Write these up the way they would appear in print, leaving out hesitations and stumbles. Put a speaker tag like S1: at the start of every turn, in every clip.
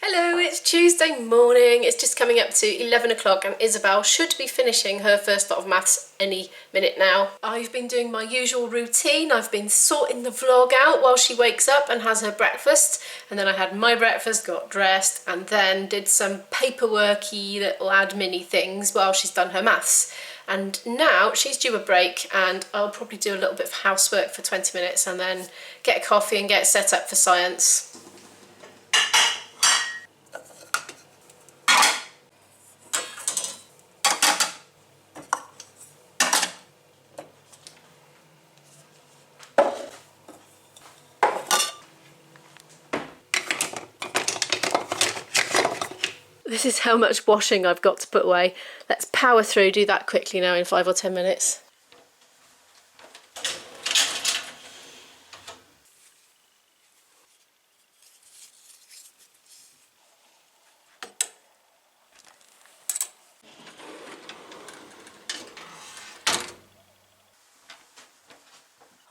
S1: Hello, it's Tuesday morning. It's just coming up to 11 o'clock and Isabel should be finishing her first lot of maths any minute now. I've been doing my usual routine. I've been sorting the vlog out while she wakes up and has her breakfast, and then I had my breakfast, got dressed, and then did some paperworky little admin-y things while she's done her maths. And now she's due a break and I'll probably do a little bit of housework for 20 minutes and then get a coffee and get set up for science. This is how much washing I've got to put away. Let's power through, do that quickly now in 5 or 10 minutes.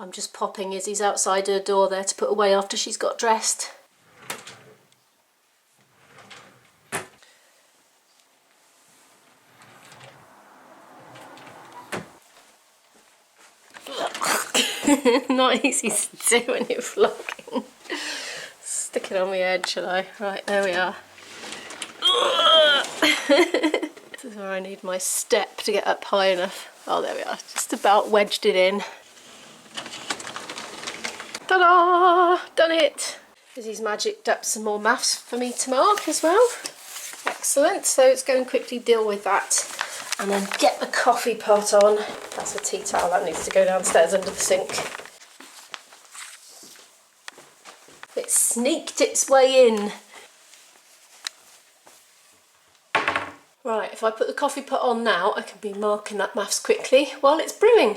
S1: I'm just popping Izzy's outside her door there to put away after she's got dressed. Not easy to do when you're vlogging. Stick it on the edge, shall I? Right, there we are. This is where I need my step to get up high enough. Oh, there we are. Just about wedged it in. Ta-da! Done it! Izzy's magicked up some more maths for me to mark as well. Excellent. So let's go and quickly deal with that. And then get the coffee pot on. That's a tea towel that needs to go downstairs under the sink. It sneaked its way in. Right, if I put the coffee pot on now, I can be marking that maths quickly while it's brewing.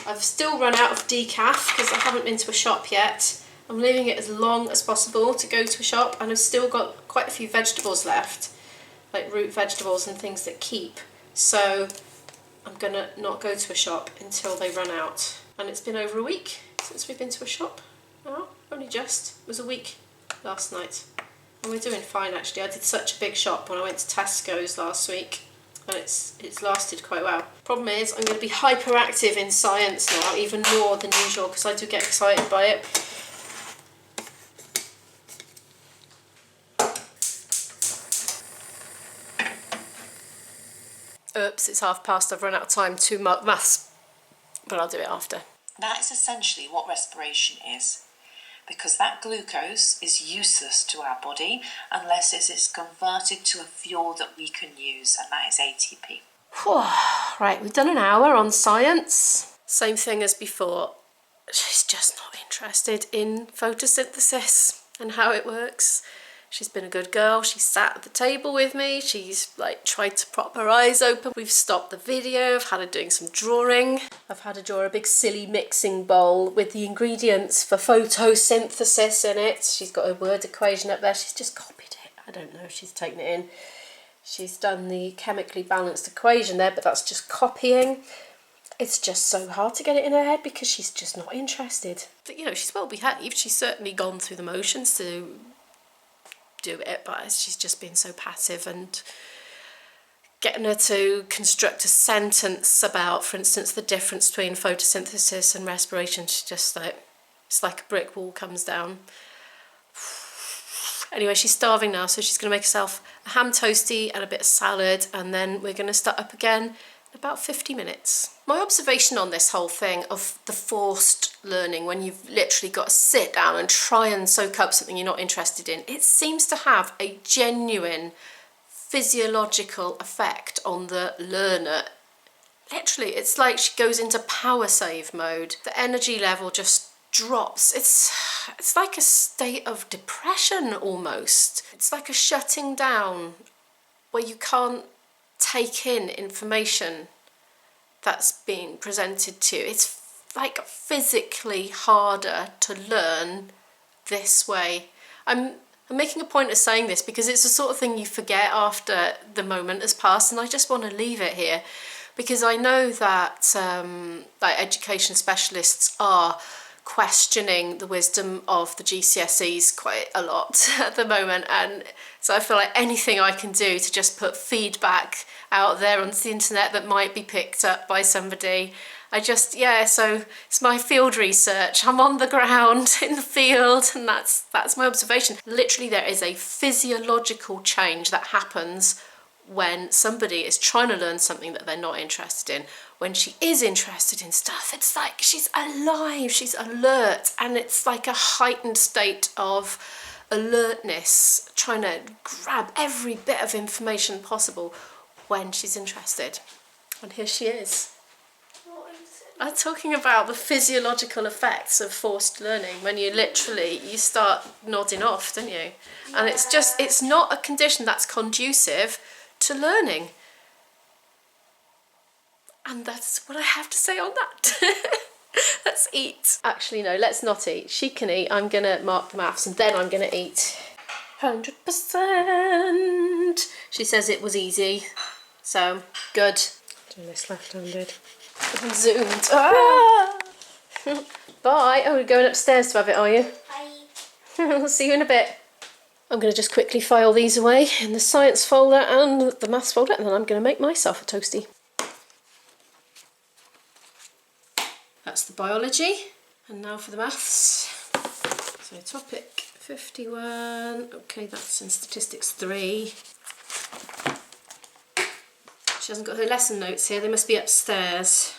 S1: I've still run out of decaf because I haven't been to a shop yet. I'm leaving it as long as possible to go to a shop, and I've still got quite a few vegetables left, like root vegetables and things that keep. So I'm gonna not go to a shop until they run out. And it's been over a week since we've been to a shop. Oh, only just. It was a week last night. And we're doing fine actually. I did such a big shop when I went to Tesco's last week, and it's lasted quite well. Problem is I'm going to be hyperactive in science now, even more than usual, because I do get excited by it. Oops, it's past. I've run out of time to mark maths, but I'll do it after.
S2: That is essentially what respiration is, because that glucose is useless to our body unless it is converted to a fuel that we can use, and that is ATP.
S1: Right, we've done an hour on science. Same thing as before. She's just not interested in photosynthesis and how it works. She's been a good girl. She sat at the table with me. She's like tried to prop her eyes open. We've stopped the video. I've had her doing some drawing. I've had her draw a big silly mixing bowl with the ingredients for photosynthesis in it. She's got a word equation up there. She's just copied it. I don't know if she's taken it in. She's done the chemically balanced equation there, but that's just copying. It's just so hard to get it in her head because she's just not interested. But, you know, she's well behaved. She's certainly gone through the motions to do it, but she's just been so passive, and getting her to construct a sentence about, for instance, the difference between photosynthesis and respiration, she's just like, it's like a brick wall comes down. Anyway, she's starving now, so she's going to make herself a ham toastie and a bit of salad, and then we're going to start up again in about 50 minutes. My observation on this whole thing of the forced learning, when you've literally got to sit down and try and soak up something you're not interested in, it seems to have a genuine physiological effect on the learner. Literally, it's like she goes into power save mode. The energy level just drops. It's like a state of depression almost. It's like a shutting down where you can't take in information that's being presented to you. It's like physically harder to learn this way. I'm making a point of saying this because it's the sort of thing you forget after the moment has passed, and I just want to leave it here because I know that like education specialists are questioning the wisdom of the GCSEs quite a lot at the moment, and so I feel like anything I can do to just put feedback out there onto the internet that might be picked up by somebody. So it's my field research. I'm on the ground in the field, and that's my observation. Literally, there is a physiological change that happens when somebody is trying to learn something that they're not interested in. When she is interested in stuff, it's like she's alive, she's alert, and it's like a heightened state of alertness, trying to grab every bit of information possible when she's interested. And here she is. I'm talking about the physiological effects of forced learning, when you start nodding off, don't you? Yeah. And it's not a condition that's conducive to learning. And that's what I have to say on that. Let's eat. Actually, no, let's not eat. She can eat. I'm going to mark the maths and then I'm going to eat. 100%. She says it was easy. So, good. Doing this left-handed. I'm zoomed. Ah! Bye. Oh, you're going upstairs to have it, are you?
S3: Bye.
S1: I'll see you in a bit. I'm going to just quickly file these away in the science folder and the maths folder, and then I'm going to make myself a toastie. That's the biology, and now for the maths. So topic 51, okay, that's in statistics 3. She hasn't got her lesson notes here, they must be upstairs.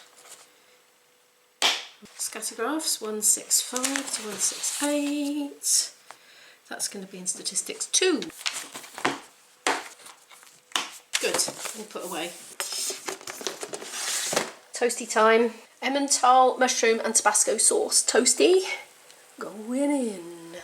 S1: Scatter graphs 165 to 168. That's going to be in statistics 2. Good, we'll put away. Toasty time. Emmental, mushroom and Tabasco sauce toasty. Going in.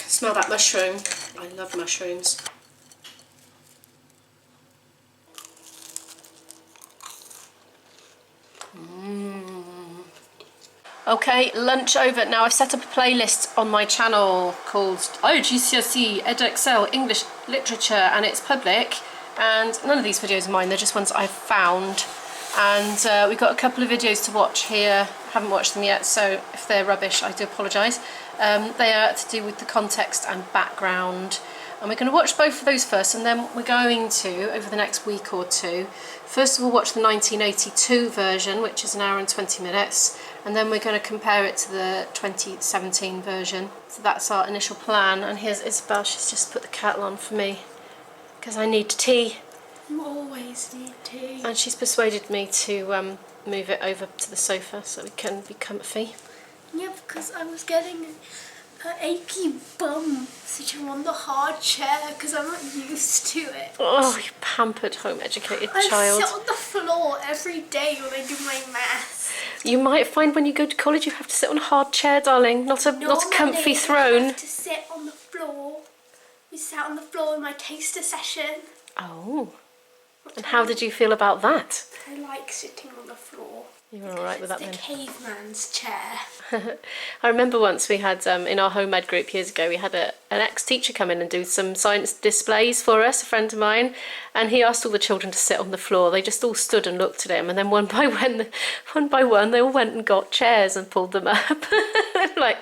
S1: Smell that mushroom. I love mushrooms. Okay, lunch over. Now I've set up a playlist on my channel called IGCSE Edexcel English Literature, and it's public, and none of these videos are mine, they're just ones I've found, and we've got a couple of videos to watch here. Haven't watched them yet, so if they're rubbish I do apologise. They are to do with the context and background, and we're going to watch both of those first, and then we're going to, over the next week or two, first of all watch the 1982 version, which is 1 hour and 20 minutes, and then we're going to compare it to the 2017 version. So that's our initial plan. And here's Isabel, she's just put the kettle on for me because I need tea.
S3: You always need tea.
S1: And she's persuaded me to move it over to the sofa so we can be comfy.
S3: Yeah, because I was getting an achy bum sitting on the hard chair because I'm not used to it.
S1: Oh, you pampered, home-educated child.
S3: I sit on the floor every day when I do my maths.
S1: You might find when you go to college you have to sit on a hard chair, darling, not a comfy throne.
S3: I have to sit on the floor. We sat on the floor in my taster session.
S1: Oh. And how did you feel about that?
S3: I like sitting on the floor.
S1: You were alright with that then?
S3: It's the caveman's chair.
S1: I remember once we had, in our home ed group years ago, we had an ex-teacher come in and do some science displays for us, a friend of mine, and he asked all the children to sit on the floor. They just all stood and looked at him, and then one by one, they all went and got chairs and pulled them up. Like,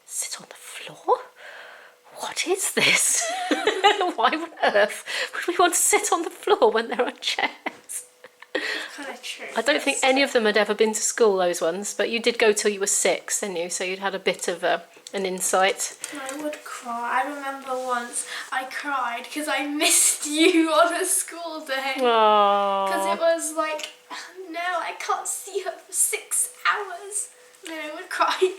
S1: sit on the floor? What is this? Why on earth would we want to sit on the floor when there are chairs?
S3: Kind of true.
S1: I don't think any of them had ever been to school, those ones, but you did go till you were 6, didn't you? So you'd had a bit of an insight.
S3: I would cry. I remember once I cried because I missed you on a school day. Because it was like, no, I can't see her for 6 hours. And then I would cry,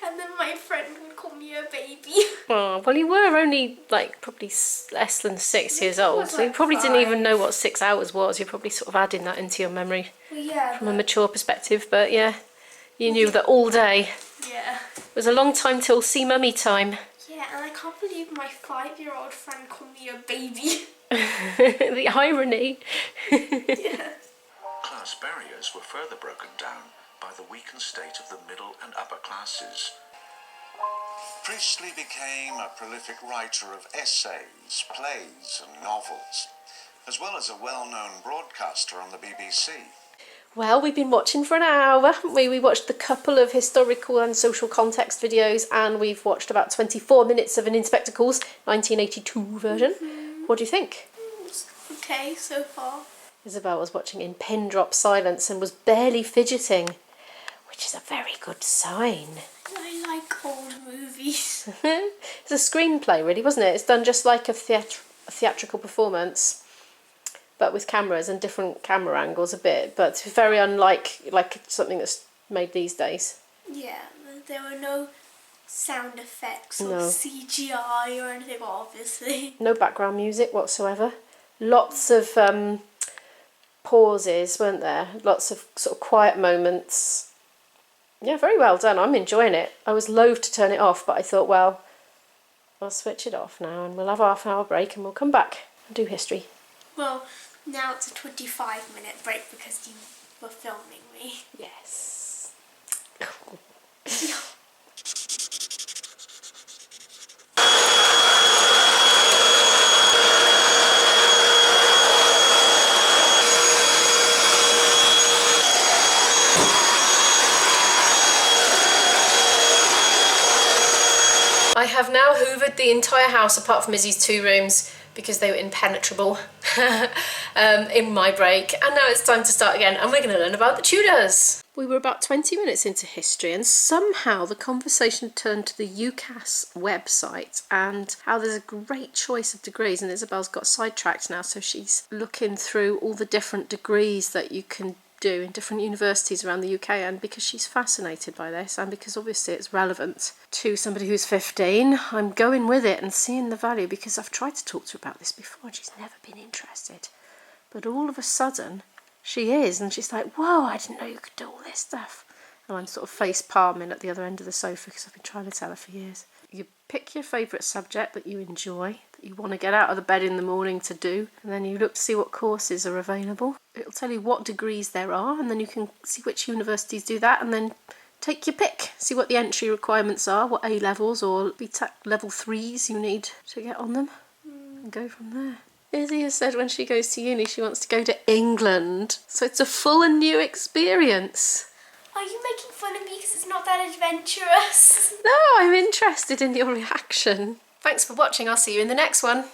S3: and then my friend would call me a baby.
S1: Oh, well, you were only like probably less than 6 years old, so you probably didn't even know what 6 hours was. You're probably sort of adding that into your memory from a mature perspective, but yeah, you knew that all day.
S3: Yeah.
S1: It was a long time till see mummy time.
S3: Yeah, and I can't believe my 5-year-old friend called me a baby.
S1: The irony.
S3: Yeah.
S4: Class barriers were further broken down by the weakened state of the middle and upper classes.
S5: Priestley became a prolific writer of essays, plays and novels, as well as a well-known broadcaster on the BBC.
S1: Well, we've been watching for an hour, haven't we? We watched a couple of historical and social context videos, and we've watched about 24 minutes of an Inspector Calls 1982 version. What do you think?
S3: It's okay so far.
S1: Isabel was watching in pin drop silence and was barely fidgeting, which is a very good sign.
S3: I like old movies.
S1: It's a screenplay, really, wasn't it? It's done just like a theatrical performance, but with cameras and different camera angles a bit, but very unlike like something that's made these days.
S3: Yeah, there were no sound effects or
S1: No.
S3: CGI or anything, obviously.
S1: No background music whatsoever. Lots of pauses, weren't there? Lots of sort of quiet moments. Yeah, very well done. I'm enjoying it. I was loath to turn it off, but I thought, well, I'll switch it off now and we'll have a half-hour break and we'll come back and do history.
S3: Well, now it's a 25-minute break because you were filming me.
S1: Yes. I have now hoovered the entire house apart from Izzy's 2 rooms because they were impenetrable in my break, and now it's time to start again and we're going to learn about the Tudors. We were about 20 minutes into history and somehow the conversation turned to the UCAS website and how there's a great choice of degrees, and Isabel's got sidetracked now, so she's looking through all the different degrees that you can do in different universities around the UK, and because she's fascinated by this and because obviously it's relevant to somebody who's 15, I'm going with it and seeing the value, because I've tried to talk to her about this before and she's never been interested, but all of a sudden she is, and she's like, whoa, I didn't know you could do all this stuff, and I'm sort of face palming at the other end of the sofa because I've been trying to tell her for years. You pick your favourite subject that you enjoy, that you want to get out of the bed in the morning to do, and then you look to see what courses are available. It'll tell you what degrees there are, and then you can see which universities do that, and then take your pick. See what the entry requirements are, what A-levels or BTEC level 3s you need to get on them, and go from there. Izzy has said when she goes to uni she wants to go to England, so it's a full and new experience.
S3: Are you making fun of me because it's not that adventurous?
S1: No, I'm interested in your reaction. Thanks for watching. I'll see you in the next one.